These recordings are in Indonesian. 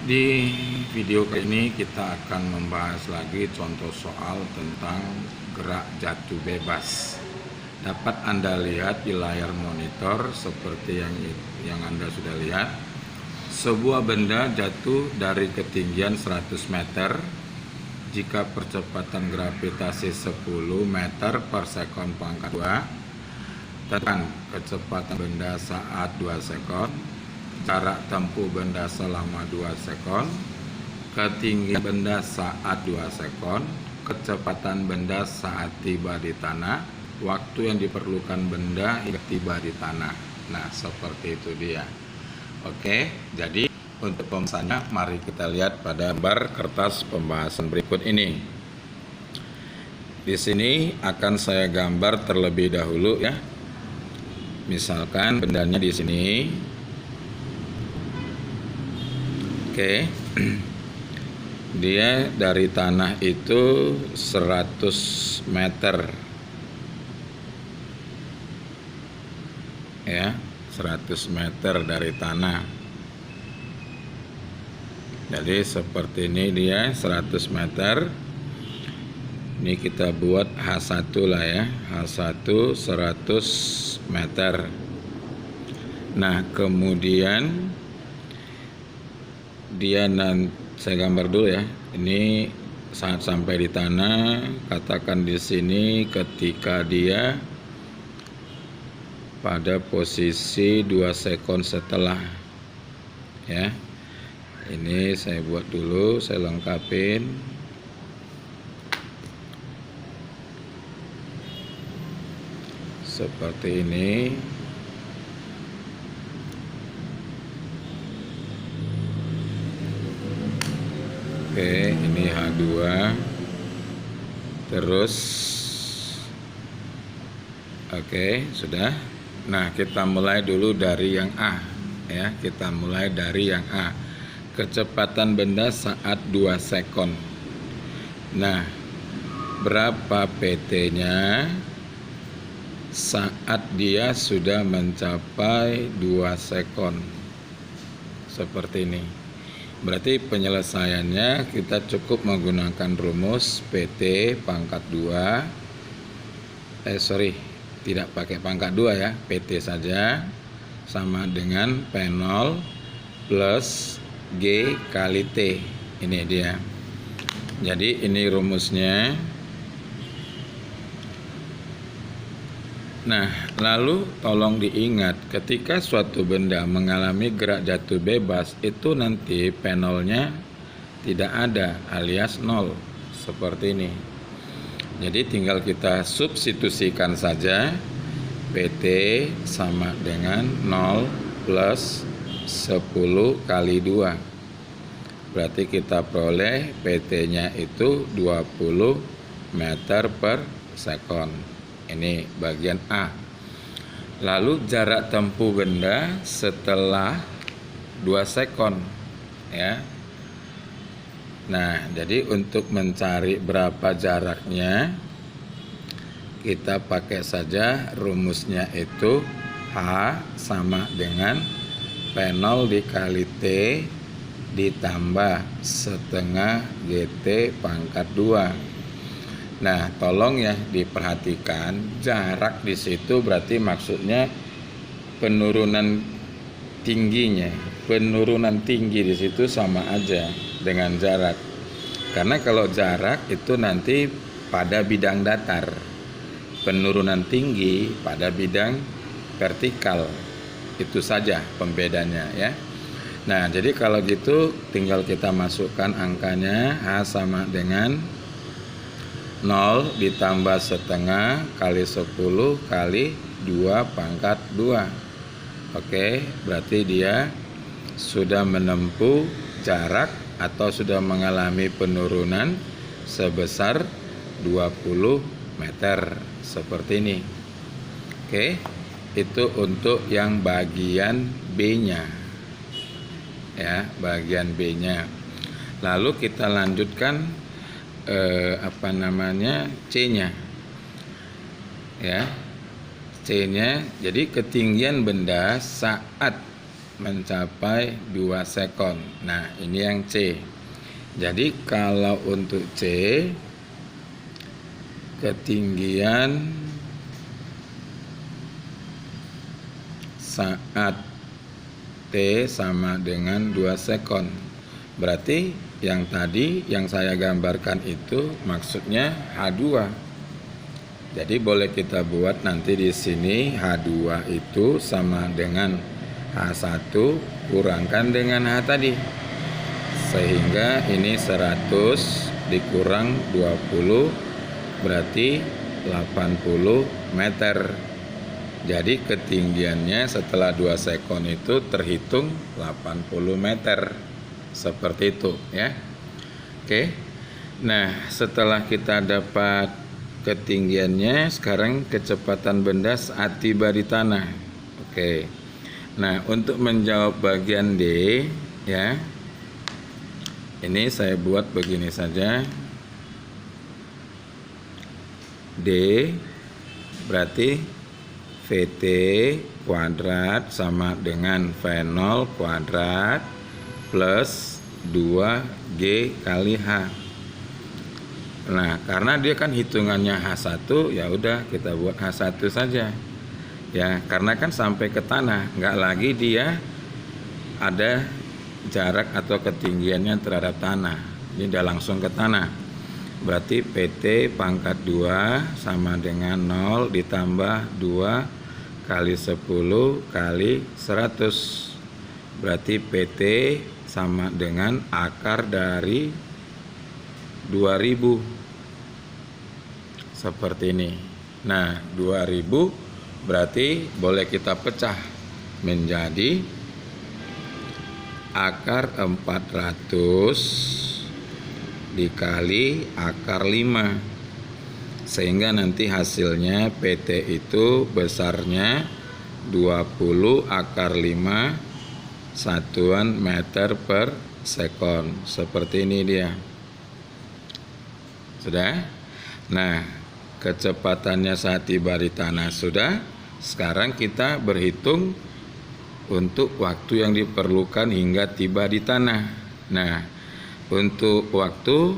Di video kali ini kita akan membahas lagi contoh soal tentang gerak jatuh bebas. Dapat Anda lihat di layar monitor seperti yang Anda sudah lihat. Sebuah benda jatuh dari ketinggian 100 meter jika percepatan gravitasi 10 meter per sekon pangkat 2. Tentukan kecepatan benda saat 2 sekon, jarak tempuh benda selama 2 sekon, ketinggian benda saat 2 sekon, kecepatan benda saat tiba di tanah, waktu yang diperlukan benda hingga tiba di tanah. Nah, seperti itu dia. Oke, jadi untuk pembahasannya mari kita lihat pada gambar kertas pembahasan berikut ini. Di sini akan saya gambar terlebih dahulu ya. Misalkan bendanya di sini. Oke. Dia dari tanah itu 100 meter. Ya, 100 meter dari tanah. Jadi seperti ini dia 100 meter. Ini kita buat H1 lah ya. H1 100 meter. Nah, kemudian dia saya gambar dulu ya. Ini saat sampai di tanah, katakan di sini ketika dia pada posisi 2 sekon setelah ya. Ini saya buat dulu, saya lengkapin. Seperti ini. Oke, ini H2. Terus oke, sudah. Nah, kita mulai dulu dari yang A ya. Kita mulai dari yang A. Kecepatan benda saat 2 sekon. Nah, berapa PT-nya saat dia sudah mencapai 2 sekon? Seperti ini. Berarti penyelesaiannya kita cukup menggunakan rumus PT pangkat 2. Tidak pakai pangkat 2 ya, PT saja, sama dengan P0 plus G kali T. Ini dia. Jadi ini rumusnya. Nah, lalu tolong diingat ketika suatu benda mengalami gerak jatuh bebas itu nanti P0-nya tidak ada alias 0 seperti ini. Jadi tinggal kita substitusikan saja. PT sama dengan 0 plus 10 kali 2. Berarti kita peroleh PT-nya itu 20 meter per sekon. Ini bagian A. Lalu jarak tempuh benda setelah 2 sekon ya. Nah, jadi untuk mencari berapa jaraknya kita pakai saja rumusnya itu H sama dengan P0 dikali T ditambah setengah GT pangkat 2. Nah, tolong ya diperhatikan jarak di situ berarti maksudnya penurunan tingginya. Penurunan tinggi di situ sama aja dengan jarak. Karena kalau jarak itu nanti pada bidang datar. Penurunan tinggi pada bidang vertikal. Itu saja pembedanya ya. Nah, jadi kalau gitu tinggal kita masukkan angkanya H sama dengan 0 ditambah setengah kali 10 kali 2 pangkat 2. Oke, berarti dia sudah menempuh jarak atau sudah mengalami penurunan sebesar 20 meter seperti ini. Oke, itu untuk yang bagian B-nya. Ya, bagian B-nya. Lalu kita lanjutkan C-nya ya. C-nya jadi ketinggian benda saat mencapai 2 sekon. Nah, ini yang C. Jadi kalau untuk C, ketinggian saat T sama dengan 2 sekon. Berarti yang tadi yang saya gambarkan itu maksudnya H2. Jadi boleh kita buat nanti di sini H2 itu sama dengan H1 kurangkan dengan H tadi. Sehingga ini 100 dikurang 20 berarti 80 meter. Jadi ketinggiannya setelah 2 sekon itu terhitung 80 meter. Seperti itu ya. Oke. Nah, setelah kita dapat ketinggiannya, sekarang kecepatan benda saat tiba di tanah. Oke. Nah, untuk menjawab bagian D ya. Ini saya buat begini saja. D berarti VT kuadrat sama dengan V0 kuadrat plus 2G kali H. Nah, karena dia kan hitungannya H1, ya udah kita buat H1 saja. Ya, karena kan sampai ke tanah, nggak lagi dia ada jarak atau ketinggiannya terhadap tanah. Ini udah langsung ke tanah. Berarti PT pangkat 2 sama dengan 0 ditambah 2 kali 10 kali 100. Berarti PT sama dengan akar dari 2000. Seperti ini. Nah, 2000 berarti boleh kita pecah menjadi akar 400 dikali akar 5. Sehingga nanti hasilnya PT itu besarnya 20 akar 5 satuan meter per sekon. Seperti ini dia. Sudah? Nah, kecepatannya saat tiba di tanah sudah. Sekarang kita berhitung untuk waktu yang diperlukan hingga tiba di tanah. Nah, untuk waktu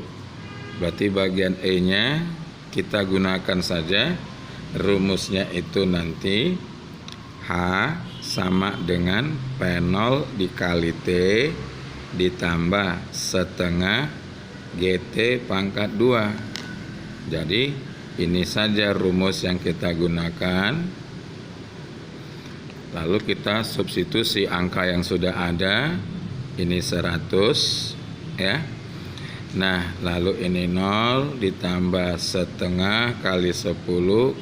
berarti bagian E-nya kita gunakan saja rumusnya itu nanti H sama dengan P0 dikali T ditambah setengah GT pangkat 2. Jadi ini saja rumus yang kita gunakan. Lalu kita substitusi angka yang sudah ada. Ini 100 ya. Nah, lalu ini 0 ditambah setengah kali 10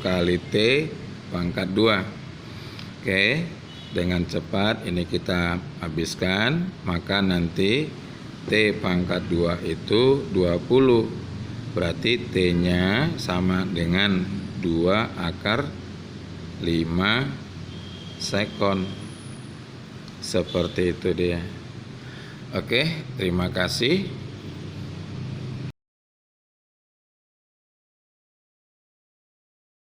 kali T pangkat 2. Oke, dengan cepat ini kita habiskan. Maka nanti T pangkat 2 itu 20. Berarti T-nya sama dengan 2 akar 5 sekon. Seperti itu dia. Oke, terima kasih.